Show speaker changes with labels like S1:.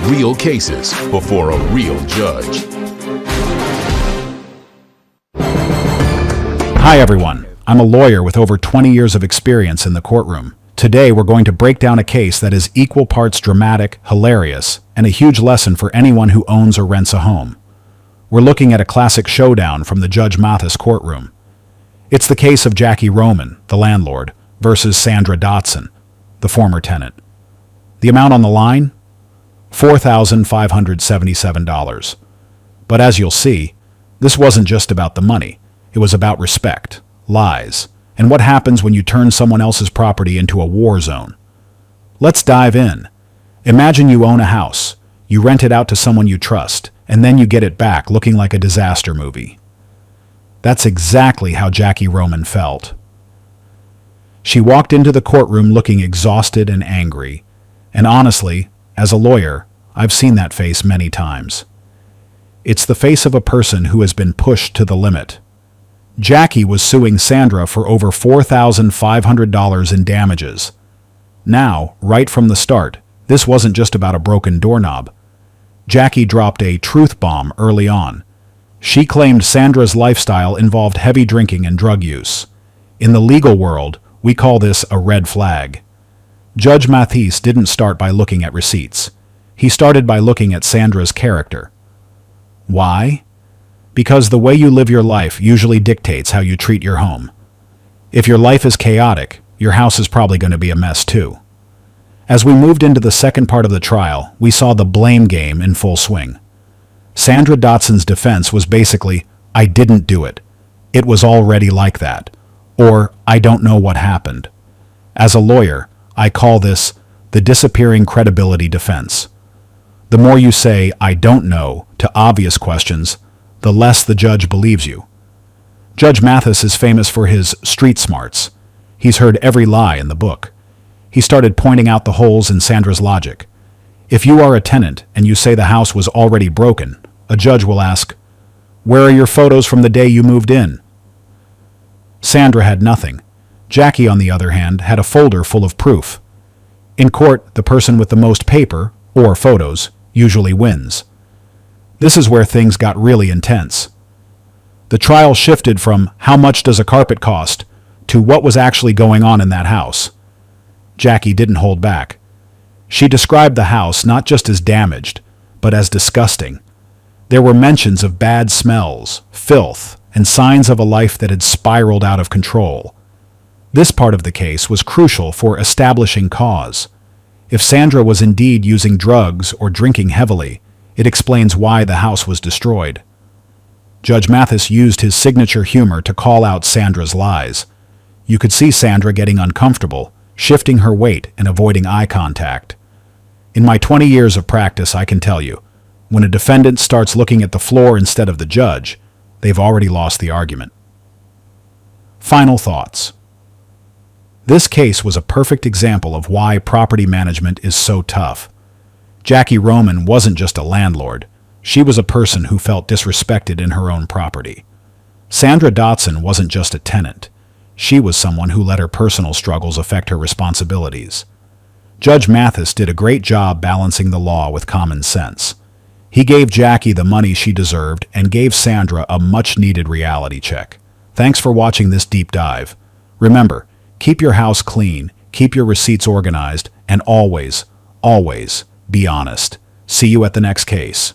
S1: Real cases before a real judge.
S2: Hi everyone, I'm a lawyer with over 20 years of experience in the courtroom. Today we're going to break down a case that is equal parts dramatic, hilarious, and a huge lesson for anyone who owns or rents a home. We're looking at a classic showdown from the Judge Mathis courtroom. It's the case of Jackie Roman, the landlord, versus Sandra Dotson, the former tenant. The amount on the line? $4,577. But as you'll see, this wasn't just about the money. It was about respect, lies, and what happens when you turn someone else's property into a war zone. Let's dive in. Imagine you own a house. You rent it out to someone you trust, and then you get it back looking like a disaster movie. That's exactly how Jackie Roman felt. She walked into the courtroom looking exhausted and angry. And honestly, as a lawyer, I've seen that face many times. It's the face of a person who has been pushed to the limit. Jackie was suing Sandra for over $4,500 in damages. Now, right from the start, this wasn't just about a broken doorknob. Jackie dropped a truth bomb early on. She claimed Sandra's lifestyle involved heavy drinking and drug use. In the legal world, we call this a red flag. Judge Mathis didn't start by looking at receipts. He started by looking at Sandra's character. Why? Because the way you live your life usually dictates how you treat your home. If your life is chaotic, your house is probably going to be a mess too. As we moved into the second part of the trial, we saw the blame game in full swing. Sandra Dotson's defense was basically, "I didn't do it. It was already like that." Or, "I don't know what happened." As a lawyer, I call this the disappearing credibility defense. The more you say, "I don't know," to obvious questions, the less the judge believes you. Judge Mathis is famous for his street smarts. He's heard every lie in the book. He started pointing out the holes in Sandra's logic. If you are a tenant and you say the house was already broken, a judge will ask, "Where are your photos from the day you moved in?" Sandra had nothing. Jackie, on the other hand, had a folder full of proof. In court, the person with the most paper, or photos, usually wins. This is where things got really intense. The trial shifted from "how much does a carpet cost" to what was actually going on in that house. Jackie didn't hold back. She described the house not just as damaged, but as disgusting. There were mentions of bad smells, filth, and signs of a life that had spiraled out of control. This part of the case was crucial for establishing cause. If Sandra was indeed using drugs or drinking heavily, it explains why the house was destroyed. Judge Mathis used his signature humor to call out Sandra's lies. You could see Sandra getting uncomfortable, shifting her weight and avoiding eye contact. In my 20 years of practice, I can tell you, when a defendant starts looking at the floor instead of the judge, they've already lost the argument. Final thoughts. This case was a perfect example of why property management is so tough. Jackie Roman wasn't just a landlord. She was a person who felt disrespected in her own property. Sandra Dotson wasn't just a tenant. She was someone who let her personal struggles affect her responsibilities. Judge Mathis did a great job balancing the law with common sense. He gave Jackie the money she deserved and gave Sandra a much-needed reality check. Thanks for watching this deep dive. Remember, keep your house clean, keep your receipts organized, and always, always be honest. See you at the next case.